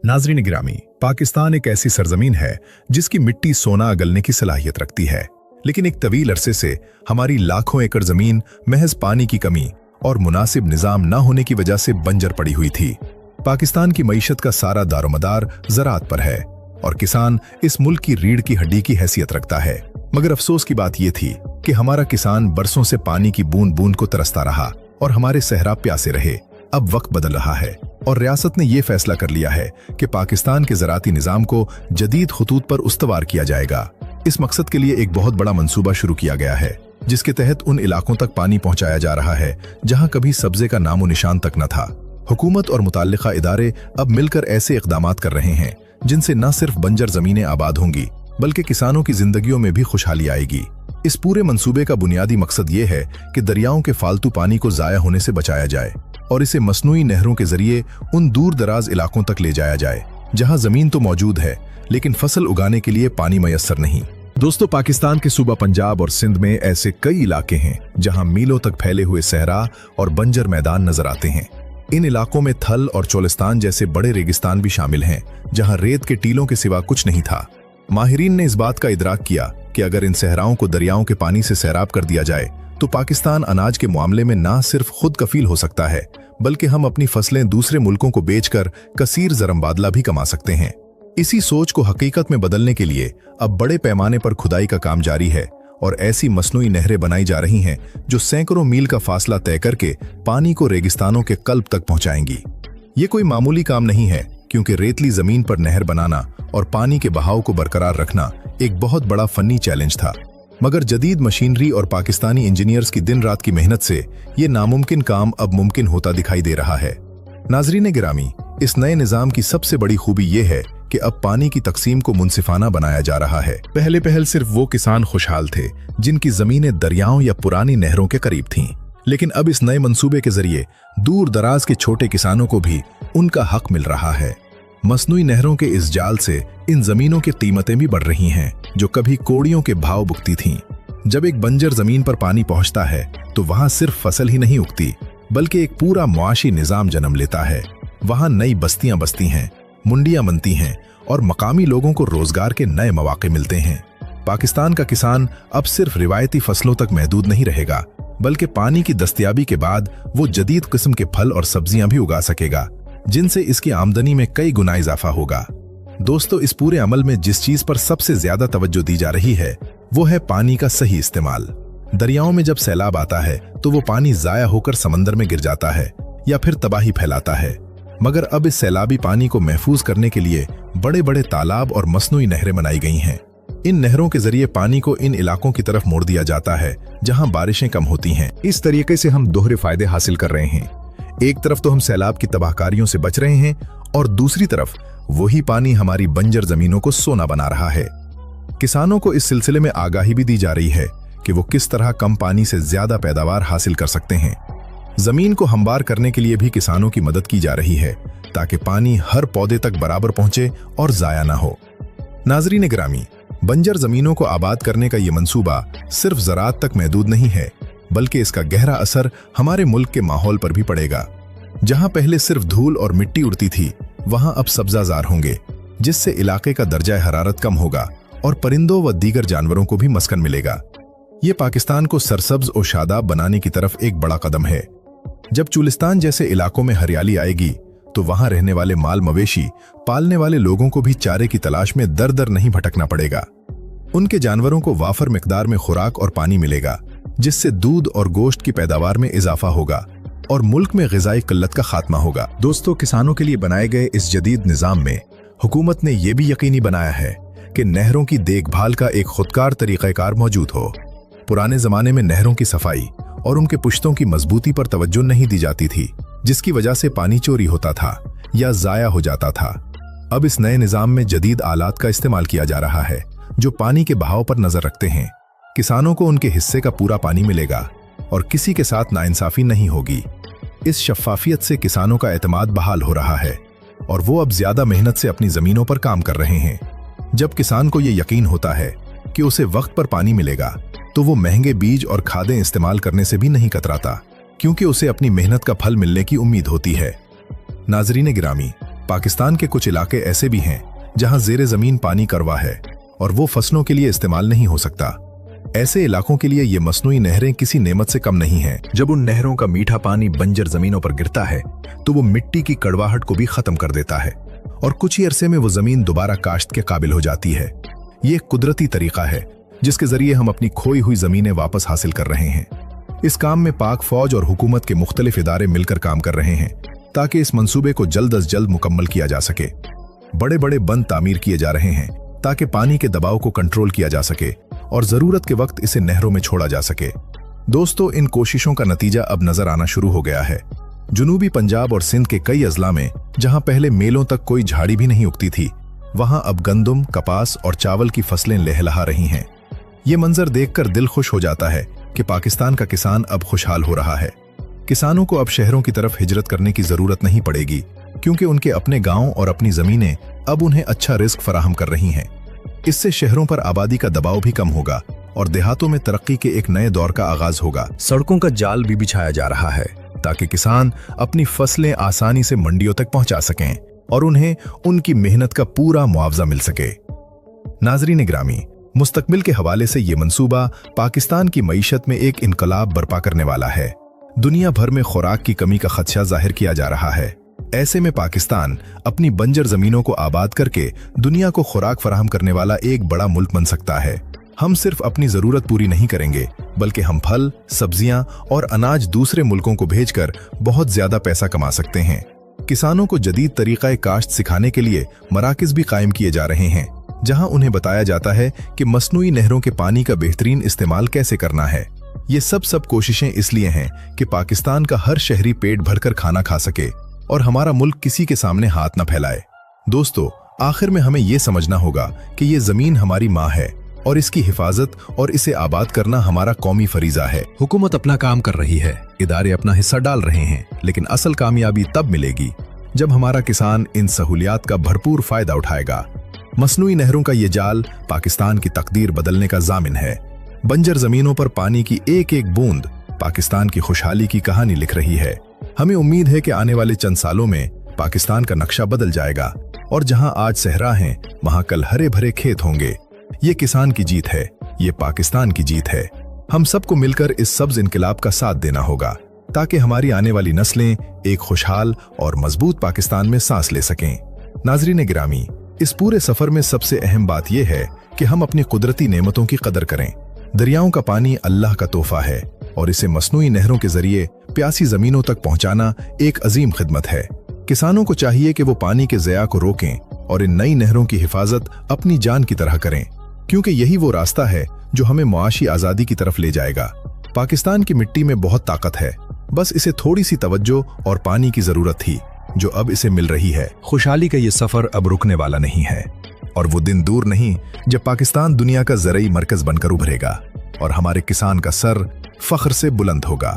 नाज़रीन गिरामी, पाकिस्तान एक ऐसी सरजमीन है जिसकी मिट्टी सोना अगलने की सलाहियत रखती है, लेकिन एक तवील अरसे से हमारी लाखों एकड़ जमीन महज पानी की कमी और मुनासिब निजाम न होने की वजह से बंजर पड़ी हुई थी। पाकिस्तान की मईशत का सारा दारोमदार ज़राअत पर है और किसान इस मुल्क की रीढ़ की हड्डी की हैसियत रखता है। मगर अफसोस की बात यह थी कि हमारा किसान बरसों से पानी की बूंद बूंद को तरसता रहा और हमारे सहरा प्यासे रहे। अब वक्त बदल रहा है और रियासत ने यह फैसला कर लिया है कि पाकिस्तान के ज़राअती निज़ाम को जदीद खुतूत पर उस्तवार किया जाएगा। इस मकसद के लिए एक बहुत बड़ा मंसूबा शुरू किया गया है, जिसके तहत उन इलाकों तक पानी पहुंचाया जा रहा है जहां कभी सब्जे का नामो निशान तक न था। हुकूमत और मुताल्लिका इदारे अब मिलकर ऐसे इक़दामात कर रहे हैं जिनसे न सिर्फ बंजर जमीनें आबाद होंगी बल्कि किसानों की जिंदगियों में भी खुशहाली आएगी। इस पूरे मंसूबे का बुनियादी मकसद ये है कि दरियाओं के फालतू पानी को ज़ाया होने से बचाया जाए और इसे मसनूई नहरों के जरिए उन दूर दराज इलाकों तक ले जाया जाए जहां जमीन तो मौजूद है लेकिन फसल उगाने के लिए पानी मयस्सर नहीं। दोस्तों, पाकिस्तान के सूबा पंजाब और सिंध में ऐसे कई इलाके हैं जहां मीलों तक फैले हुए सहरा और बंजर मैदान नजर आते हैं। इन इलाकों में थल और चोलिस्तान जैसे बड़े रेगिस्तान भी शामिल हैं जहां रेत के टीलों के सिवा कुछ नहीं था। माहिरीन ने इस बात का इदराक किया कि अगर इन सहराओं को दरियाओं के पानी से सैराब कर दिया जाए तो पाकिस्तान अनाज के मामले में ना सिर्फ खुद कफील हो सकता है बल्कि हम अपनी फसलें दूसरे मुल्कों को बेचकर कसीर ज़रमबादला भी कमा सकते हैं। इसी सोच को हकीकत में बदलने के लिए अब बड़े पैमाने पर खुदाई का काम जारी है और ऐसी मसनूई नहरें बनाई जा रही हैं जो सैकड़ों मील का फासला तय करके पानी को रेगिस्तानों के कल्ब तक पहुंचाएंगी। ये कोई मामूली काम नहीं है, क्योंकि रेतली जमीन पर नहर बनाना और पानी के बहाव को बरकरार रखना एक बहुत बड़ा फनी चैलेंज था। मगर जदीद मशीनरी और पाकिस्तानी इंजीनियर्स की दिन रात की मेहनत से ये नामुमकिन काम अब मुमकिन होता दिखाई दे रहा है। नाजरीन गिरामी, इस नए निजाम की सबसे बड़ी खूबी ये है कि अब पानी की तकसीम को मुनसिफाना बनाया जा रहा है। पहले सिर्फ वो किसान खुशहाल थे जिनकी जमीनें दरियाओं या पुरानी नहरों के करीब थीं, लेकिन अब इस नए मंसूबे के जरिए दूर दराज के छोटे किसानों को भी उनका हक मिल रहा है। मसनूई नहरों के इस जाल से इन जमीनों की कीमतें भी बढ़ रही हैं जो कभी कोड़ियों के भाव बुकती थीं। जब एक बंजर जमीन पर पानी पहुंचता है तो वहां सिर्फ फसल ही नहीं उगती बल्कि एक पूरा मुआशी निजाम जन्म लेता है। वहां नई बस्तियां बसती हैं, मुंडियां बनती हैं और मकामी लोगों को रोजगार के नए मौके मिलते हैं। पाकिस्तान का किसान अब सिर्फ रिवायती फसलों तक महदूद नहीं रहेगा बल्कि पानी की दस्तयाबी के बाद वो जदीद किस्म के फल और सब्जियां भी उगा सकेगा, जिनसे इसकी आमदनी में कई गुना इजाफा होगा। दोस्तों, इस पूरे अमल में जिस चीज पर सबसे ज्यादा तवज्जो दी जा रही है वो है पानी का सही इस्तेमाल। दरियाओं में जब सैलाब आता है तो वो पानी जाया होकर समंदर में गिर जाता है या फिर तबाही फैलाता है, मगर अब इस सैलाबी पानी को महफूज करने के लिए बड़े बड़े तालाब और मसनूई नहरें बनाई गई हैं। इन नहरों के जरिए पानी को इन इलाकों की तरफ मोड़ दिया जाता है जहां बारिशें कम होती हैं। इस तरीके से हम दोहरे फायदे हासिल कर रहे हैं। एक तरफ तो हम सैलाब की तबाहकारियों से बच रहे हैं और दूसरी तरफ वही पानी हमारी बंजर जमीनों को सोना बना रहा है। किसानों को इस सिलसिले में आगाही भी दी जा रही है कि वो किस तरह कम पानी से ज्यादा पैदावार हासिल कर सकते हैं। जमीन को हमवार करने के लिए भी किसानों की मदद की जा रही है ताकि पानी हर पौधे तक बराबर पहुंचे और जाया ना हो। नाजरीन गिरामी, बंजर जमीनों को आबाद करने का ये मंसूबा सिर्फ ज़राअत तक महदूद नहीं है बल्कि इसका गहरा असर हमारे मुल्क के माहौल पर भी पड़ेगा। जहां पहले सिर्फ धूल और मिट्टी उड़ती थी वहां अब सब्जाजार होंगे, जिससे इलाके का दर्जा हरारत कम होगा और परिंदों व दीगर जानवरों को भी मस्कन मिलेगा। ये पाकिस्तान को सरसब्ज और शादाब बनाने की तरफ एक बड़ा कदम है। जब चोलिस्तान जैसे इलाकों में हरियाली आएगी तो वहां रहने वाले माल मवेशी पालने वाले लोगों को भी चारे की तलाश में दर दर नहीं भटकना पड़ेगा। उनके जानवरों को वाफर मिकदार में खुराक और पानी मिलेगा, जिससे दूध और गोश्त की पैदावार में इजाफा होगा और मुल्क में ग़िज़ाई किल्लत का खात्मा होगा। दोस्तों, किसानों के लिए बनाए गए इस जदीद निज़ाम में हुकूमत ने यह भी यकीनी बनाया है कि नहरों की देखभाल का एक खुदकार तरीक़ाकार मौजूद हो। पुराने ज़माने में नहरों की सफाई और उनके पुश्तों की मजबूती पर तवज्जो नहीं दी जाती थी, जिसकी वजह से पानी चोरी होता था या ज़ाया हो जाता था। अब इस नए निज़ाम में जदीद आलात का इस्तेमाल किया जा रहा है जो पानी के बहाव पर नजर रखते हैं। किसानों को उनके हिस्से का पूरा पानी मिलेगा और किसी के साथ नाइंसाफी नहीं होगी। इस शफ़ाफियत से किसानों का एतमाद बहाल हो रहा है और वो अब ज्यादा मेहनत से अपनी जमीनों पर काम कर रहे हैं। जब किसान को ये यकीन होता है कि उसे वक्त पर पानी मिलेगा तो वो महंगे बीज और खादें इस्तेमाल करने से भी नहीं कतराता, क्योंकि उसे अपनी मेहनत का फल मिलने की उम्मीद होती है। नाजरीन गिरामी, पाकिस्तान के कुछ इलाके ऐसे भी हैं जहां ज़ेरे ज़मीन पानी कड़वा है और वो फसलों के लिए इस्तेमाल नहीं हो सकता। ऐसे इलाकों के लिए ये मसनूई नहरें किसी नेमत से कम नहीं हैं। जब उन नहरों का मीठा पानी बंजर जमीनों पर गिरता है तो वो मिट्टी की कड़वाहट को भी खत्म कर देता है और कुछ ही अरसे में वो जमीन दोबारा काश्त के काबिल हो जाती है। ये एक कुदरती तरीका है जिसके जरिए हम अपनी खोई हुई जमीनें वापस हासिल कर रहे हैं। इस काम में पाक फौज और हुकूमत के मुख्तलिफ इदारे मिलकर काम कर रहे हैं ताकि इस मंसूबे को जल्द अज जल्द मुकम्मल किया जा सके। बड़े बड़े बंद तामीर किए जा रहे हैं ताकि पानी के दबाव को कंट्रोल किया जा सके और जरूरत के वक्त इसे नहरों में छोड़ा जा सके। दोस्तों, इन कोशिशों का नतीजा अब नजर आना शुरू हो गया है। जुनूबी पंजाब और सिंध के कई अजला में जहां पहले मेलों तक कोई झाड़ी भी नहीं उगती थी, वहां अब गंदुम, कपास और चावल की फसलें लहलहा रही हैं। ये मंजर देखकर दिल खुश हो जाता है कि पाकिस्तान का किसान अब खुशहाल हो रहा है। किसानों को अब शहरों की तरफ हिजरत करने की जरूरत नहीं पड़ेगी क्योंकि उनके अपने गांव और अपनी जमीनें अब उन्हें अच्छा रिस्क फराहम कर रही हैं। इससे शहरों पर आबादी का दबाव भी कम होगा और देहातों में तरक्की के एक नए दौर का आगाज होगा। सड़कों का जाल भी बिछाया जा रहा है ताकि किसान अपनी फसलें आसानी से मंडियों तक पहुंचा सकें और उन्हें उनकी मेहनत का पूरा मुआवजा मिल सके। नाज़रीन ग्रामी, मुस्तकबिल के हवाले से ये मंसूबा पाकिस्तान की मईशत में एक इनकलाब बर्पा करने वाला है। दुनिया भर में खुराक की कमी का खदशा जाहिर किया जा रहा है। ऐसे में पाकिस्तान अपनी बंजर जमीनों को आबाद करके दुनिया को खुराक फराहम करने वाला एक बड़ा मुल्क बन सकता है। हम सिर्फ अपनी जरूरत पूरी नहीं करेंगे बल्कि हम फल, सब्जियां और अनाज दूसरे मुल्कों को भेजकर बहुत ज्यादा पैसा कमा सकते हैं। किसानों को जदीद तरीका काश्त सिखाने के लिए मराकिज भी कायम किए जा रहे हैं जहां उन्हें बताया जाता है कि मसनूई नहरों के पानी का बेहतरीन इस्तेमाल कैसे करना है। ये सब कोशिशें इसलिए हैं कि पाकिस्तान का हर शहरी पेट भरकर खाना खा सके और हमारा मुल्क किसी के सामने हाथ न फैलाए। दोस्तों, आखिर में हमें यह समझना होगा कि ये जमीन हमारी माँ है और इसकी हिफाजत और इसे आबाद करना हमारा कौमी फरीजा है। हुकूमत अपना काम कर रही है, इदारे अपना हिस्सा डाल रहे हैं, लेकिन असल कामयाबी तब मिलेगी जब हमारा किसान इन सहूलियात का भरपूर फायदा उठाएगा। मसनूई नहरों का ये जाल पाकिस्तान की तकदीर बदलने का जामिन है। बंजर जमीनों पर पानी की एक एक बूंद पाकिस्तान की खुशहाली की कहानी लिख रही है। हमें उम्मीद है कि आने वाले चंद सालों में पाकिस्तान का नक्शा बदल जाएगा और जहां आज सहरा हैं, वहां कल हरे भरे खेत होंगे। ये किसान की जीत है, ये पाकिस्तान की जीत है। हम सबको मिलकर इस सब्ज इनकलाब का साथ देना होगा ताकि हमारी आने वाली नस्लें एक खुशहाल और मजबूत पाकिस्तान में सांस ले सकें। नाज़रीन गिरामी, इस पूरे सफर में सबसे अहम बात यह है कि हम अपनी कुदरती नेमतों की कदर करें। दरियाओं का पानी अल्लाह का तोहफा है और इसे मसनूई नहरों के जरिए प्यासी जमीनों तक पहुंचाना एक अजीम खिदमत है। किसानों को चाहिए कि वो पानी के ज़या को रोकें और इन नई नहरों की हिफाजत अपनी जान की तरह करें, क्योंकि यही वो रास्ता है जो हमें मुआशी आज़ादी की तरफ ले जाएगा। पाकिस्तान की मिट्टी में बहुत ताकत है, बस इसे थोड़ी सी तवज्जो और पानी की जरूरत थी जो अब इसे मिल रही है। खुशहाली का ये सफर अब रुकने वाला नहीं है और वो दिन दूर नहीं जब पाकिस्तान दुनिया का ज़रई मरकज बनकर उभरेगा और हमारे किसान का सर फख्र से बुलंद होगा।